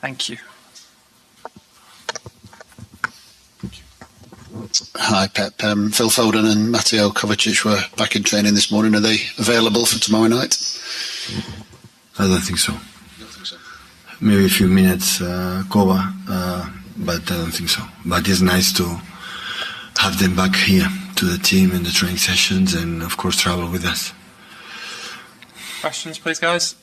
Thank you. Hi, Pep. Phil Foden and Mateo Kovacic were back in training this morning. Are they available for tomorrow night? I don't think so. You don't think so? Maybe a few minutes, Kova, but I don't think so. But it's nice to have them back here to the team in the training sessions and, of course, travel with us. Questions, please, guys?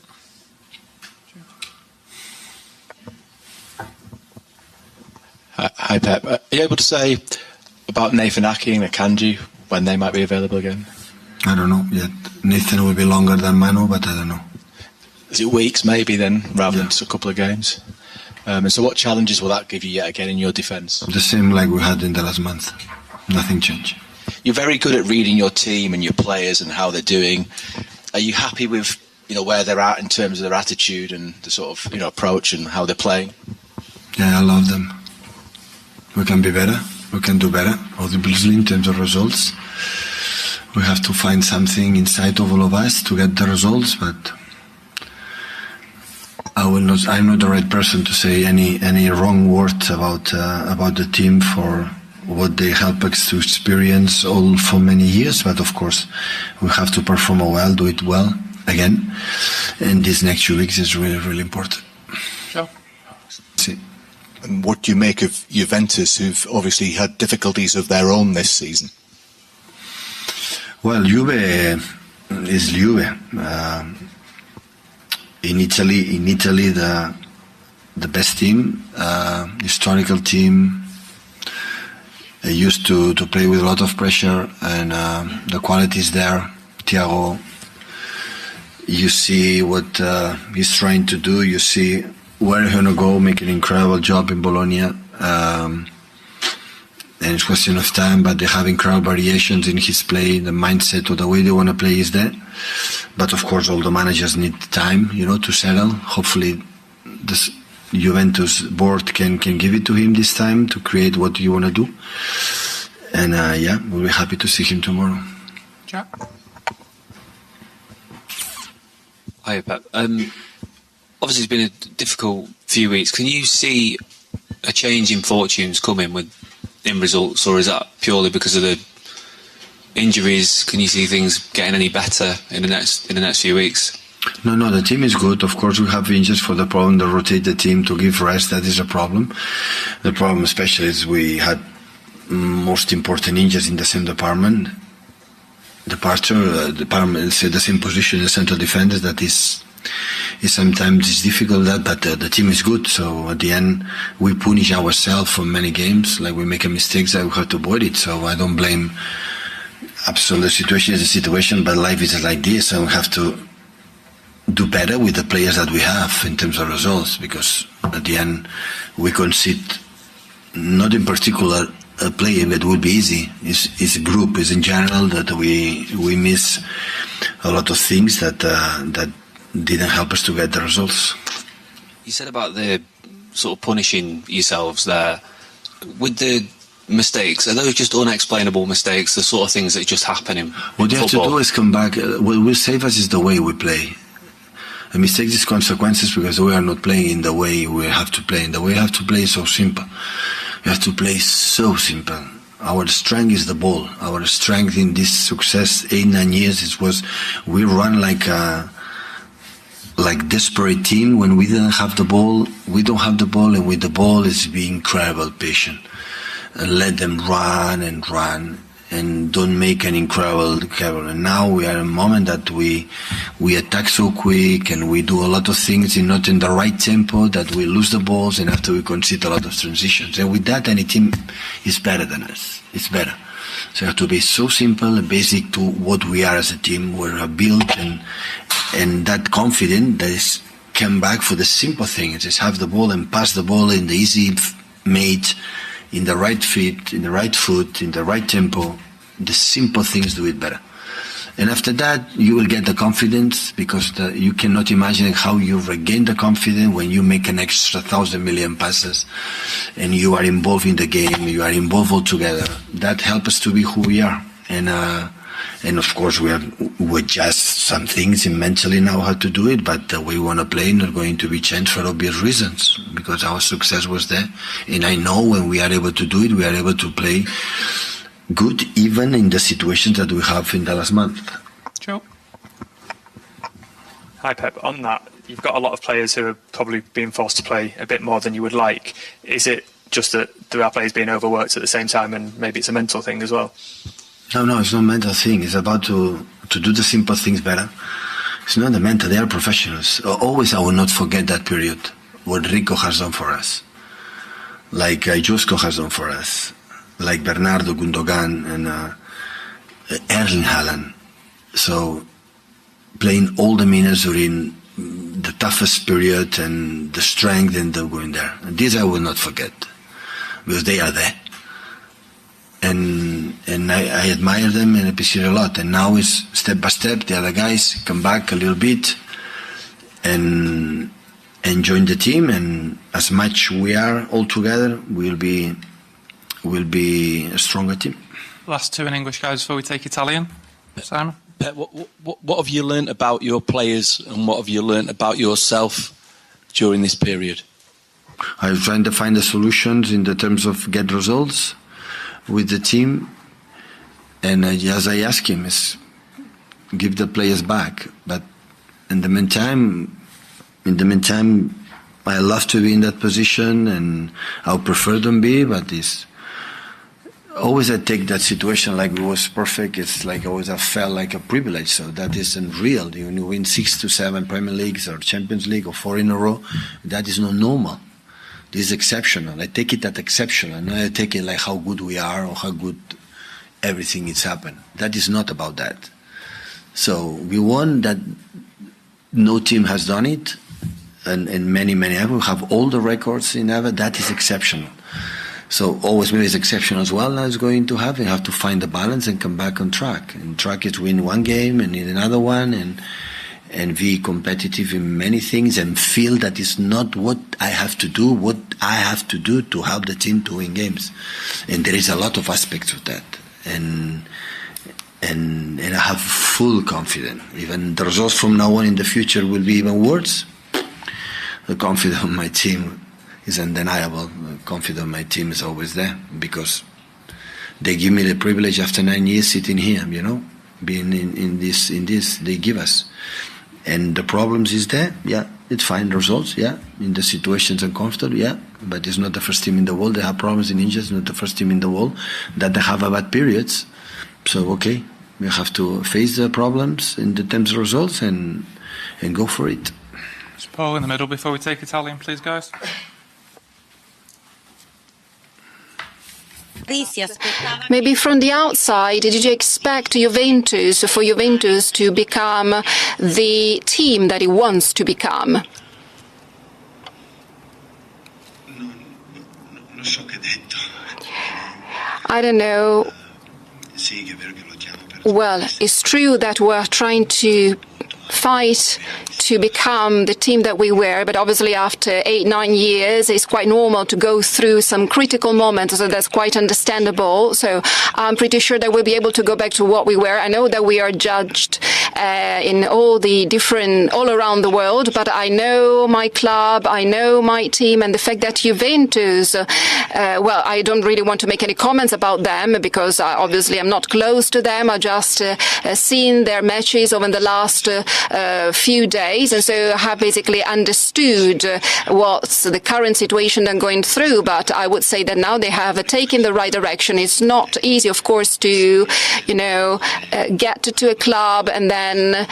Hi, Pep. Are you able to say about Nathan Ake and Akanji when they might be available again? I don't know yet. Nathan will be longer than Manu, but I don't know. Is it weeks maybe then, rather than just a couple of games? And so what challenges will that give you yet again in your defence? The same like we had in the last month. Nothing changed. You're very good at reading your team and your players and how they're doing. Are you happy with where they're at in terms of their attitude and the sort of approach and how they're playing? Yeah, I love them. We can be better. We can do better, obviously, in terms of results. We have to find something inside of all of us to get the results, but I'm not the right person to say any wrong words about the team for what they help us to experience all for many years. But of course, we have to perform well, do it well again. And these next few weeks is really, really important. Sure. See. And what do you make of Juventus, who've obviously had difficulties of their own this season? Well, Juve is Juve. In Italy, the best team, historical team, used to play with a lot of pressure, and the quality is there. Thiago, you see what he's trying to do. You see where he's going to go, make an incredible job in Bologna. And it's a question of time, but they have incredible variations in his play, the mindset or the way they want to play is there. But of course, all the managers need time, to settle. Hopefully, this Juventus board can give it to him this time to create what you want to do. And we'll be happy to see him tomorrow. Jack? Hi, Pep. Obviously, it's been a difficult few weeks. Can you see a change in fortunes coming in results, or is that purely because of the injuries? Can you see things getting any better in the next few weeks? No, the team is good. Of course, we have injuries for the problem to rotate the team to give rest. That is a problem. The problem, especially, is we had most important injuries in the same department. Department, say the same position, the central defenders. That is sometimes it's difficult, but the team is good. So at the end, we punish ourselves for many games. Like we make a mistake that we have to avoid it. So I don't blame. Absolutely, the situation is a situation, but life is like this, and we have to do better with the players that we have in terms of results. Because at the end, we concede not in particular a play that would be easy. It's a group. It's in general that we miss a lot of things that didn't help us to get the results. You said about the sort of punishing yourselves there. With the mistakes, are those just unexplainable mistakes, the sort of things that just happen in What you have to do is come back. What will save us is the way we play. A mistake is consequences because we are not playing in the way we have to play. In the way we have to play is so simple. We have to play so simple. Our strength is the ball. Our strength in this success 8-9 years was we run like desperate team. When we didn't have the ball, we don't have the ball, and with the ball is be incredible patient and let them run and don't make an incredible. And now we are in a moment that we attack so quick and we do a lot of things not in the right tempo that we lose the balls, and after we concede a lot of transitions. And with that, any team is better than us. It's better. So you have to be so simple and basic to what we are as a team. We're built and that confident that is come back for the simple thing. Just have the ball and pass the ball in the easy made, in the right feet, in the right foot, in the right tempo. The simple things do it better. And after that, you will get the confidence, because you cannot imagine how you regain the confidence when you make an extra 1,000 million passes and you are involved in the game, you are involved all together. That helps us to be who we are. And And of course, we adjust some things mentally now how to do it, but the way we want to play not going to be changed for obvious reasons, because our success was there. And I know when we are able to do it, we are able to play good, even in the situations that we have in the last month. Joe. Hi Pep, on that, you've got a lot of players who are probably being forced to play a bit more than you would like. Is it just that there are players being overworked at the same time, and maybe it's a mental thing as well? No, it's not a mental thing. It's about to do the simple things better. It's not the mental. They are professionals. Always, I will not forget that period. What Rico has done for us, like Josko has done for us, like Bernardo, Gundogan, and Erling Haaland. So, playing all the minutes during the toughest period and the strength and the going there. And this I will not forget, because they are there. And I admire them and appreciate a lot. And now it's step by step. The other guys come back a little bit and join the team. And as much we are all together, we'll be a stronger team. Last two in English, guys, before we take Italian. Simon. Pep, what have you learnt about your players, and what have you learnt about yourself during this period? I'm trying to find the solutions in the terms of get results with the team, and as I ask him, is give the players back. But in the meantime, I love to be in that position, and I prefer to be. But it's always I take that situation like it was perfect. It's like always I felt like a privilege. So that isn't real. You win 6 to 7 Premier Leagues or Champions League or 4 in a row. That is not normal. This is exceptional. I take it as exceptional, and I take it like how good we are or how good everything is happened. That is not about that. So we won that. No team has done it, and many ever. We have all the records in ever. That is exceptional. So always maybe it's exceptional as well. Now it's going to happen. You have to find the balance and come back on track. And track is win one game and in another one, and be competitive in many things, and feel that it's not what I have to do to help the team to win games. And there is a lot of aspects of that. And I have full confidence. Even the results from now on in the future will be even worse. The confidence of my team is undeniable. The confidence of my team is always there, because they give me the privilege after 9 years sitting here, being in this, they give us. And the problems is there, yeah, it's fine results, yeah, in the situations uncomfortable, yeah, but it's not the first team in the world. They have problems in injuries, not the first team in the world that they have bad periods. So, okay, we have to face the problems in the terms of results and go for it. It's Paul in the middle before we take Italian, please, guys. Maybe from the outside, did you expect Juventus to become the team that it wants to become? I don't know. Well, it's true that we're trying to fight to become the team that we were, but obviously after 8-9 years it's quite normal to go through some critical moments, so that's quite understandable. So I'm pretty sure that we'll be able to go back to what we were. I know that we are judged in all around the world, but I know my club, I know my team, and the fact that Juventus, well, I don't really want to make any comments about them, because obviously I'm not close to them. I just seen their matches over the last few days, and so I have basically understood what's the current situation they're going through. But I would say that now they have taken the right direction. It's not easy, of course, to get to a club and then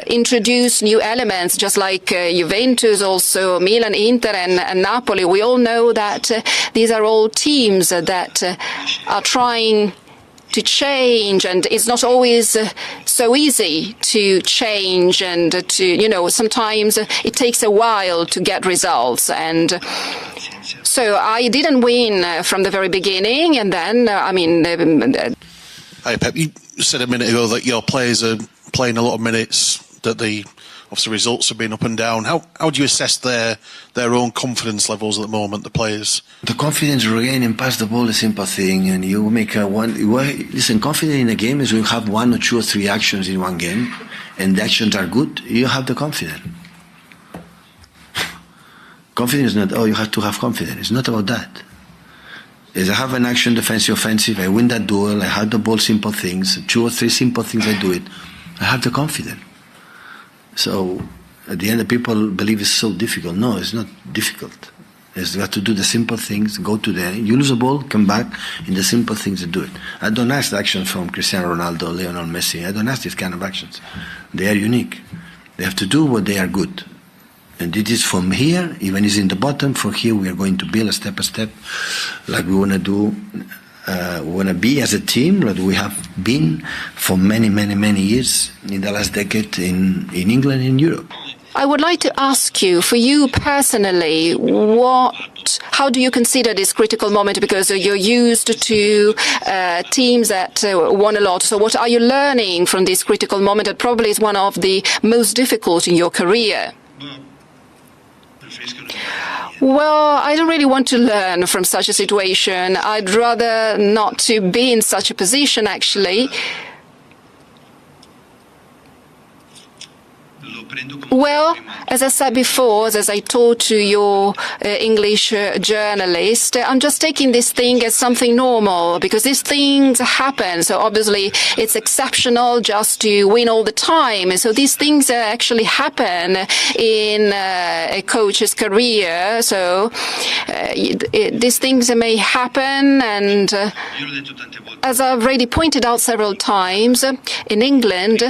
introduce new elements, just like Juventus, also Milan, Inter, and Napoli. We all know that these are all teams that are trying to change, and it's not always so easy to change, and to sometimes it takes a while to get results. And so I didn't win from the very beginning, and then Hi Pep, you said a minute ago that your players are playing a lot of minutes, that they obviously results have been up and down. How do you assess their own confidence levels at the moment, the players? The confidence regaining past the ball is a simple thing, and you make listen, confidence in a game is when you have 1 or 2 or 3 actions in one game, and the actions are good, you have the confidence. Confidence is not, you have to have confidence. It's not about that. Is I have an action, defensive, offensive, I win that duel, I have the ball, simple things, 2 or 3 simple things, I do it. I have the confidence. So, at the end, the people believe it's so difficult. No, it's not difficult. You have to do the simple things, go to the end. You lose a ball, come back, and the simple things to do it. I don't ask the action from Cristiano Ronaldo, Lionel Messi. I don't ask these kind of actions. They are unique. They have to do what they are good. And it is from here, even is in the bottom, from here we are going to build a step by step, like we want to do, we want to be as a team, like we have been for many, many, many years in the last decade in England and in Europe. I would like to ask you, for you personally, how do you consider this critical moment? Because you're used to teams that won a lot. So what are you learning from this critical moment that probably is one of the most difficult in your career? Well, I don't really want to learn from such a situation. I'd rather not to be in such a position, actually. Well, as I said before, as I told to your English journalist, I'm just taking this thing as something normal because these things happen. So obviously it's exceptional just to win all the time. And so these things actually happen in a coach's career. So these things may happen. And as I've already pointed out several times, in England,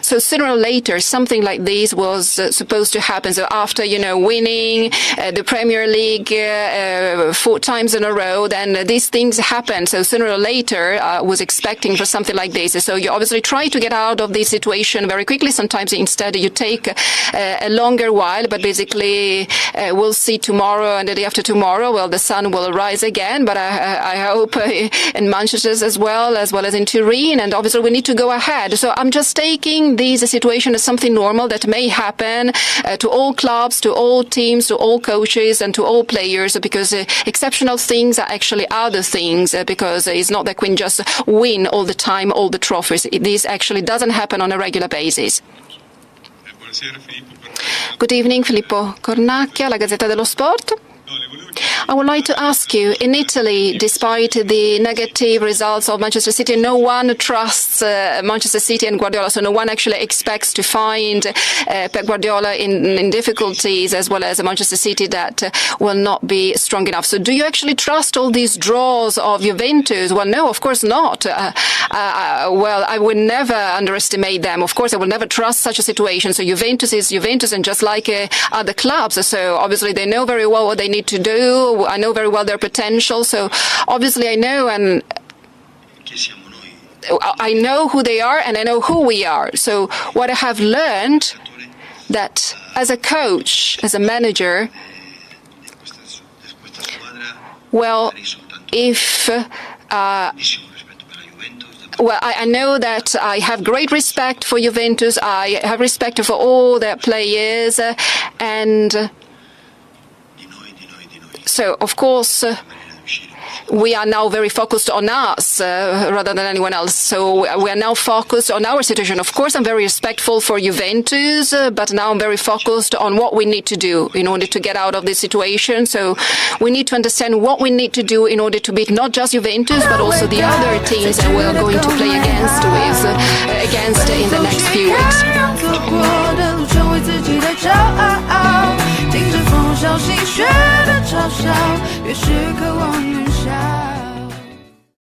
so sooner or later, something like this was supposed to happen. So after, winning the Premier League 4 times in a row, then these things happen. So sooner or later, I was expecting for something like this. So you obviously try to get out of this situation very quickly. Sometimes instead you take a longer while, but basically we'll see tomorrow and the day after tomorrow. Well, the sun will rise again, but I hope in Manchester as well as in Turin. And obviously we need to go ahead. So I'm just taking this situation as something normal that may happen to all clubs, to all teams, to all coaches, and to all players, because exceptional things are actually other things, because it's not that we can just win all the time, all the trophies. This actually doesn't happen on a regular basis. Good evening, Filippo Cornacchia, La Gazzetta dello Sport. I would like to ask you, in Italy, despite the negative results of Manchester City, no one trusts Manchester City and Guardiola, so no one actually expects to find Pep Guardiola in difficulties, as well as Manchester City that will not be strong enough. So do you actually trust all these draws of Juventus? Well, no, of course not. Well, I would never underestimate them. Of course, I would never trust such a situation. So Juventus is Juventus, and just like other clubs. So obviously they know very well what they need to do. I know very well their potential. So obviously I know who they are, and I know who we are. So what I have learned, that as a coach, as a manager, well, I know that I have great respect for Juventus. I have respect for all their players, and so, of course, we are now very focused on us rather than anyone else. So we are now focused on our situation. Of course, I'm very respectful for Juventus, but now I'm very focused on what we need to do in order to get out of this situation. So we need to understand what we need to do in order to beat not just Juventus, but also the other teams that we are going to play against in the next few weeks. 听着风小心学的嘲笑，越是渴望能笑。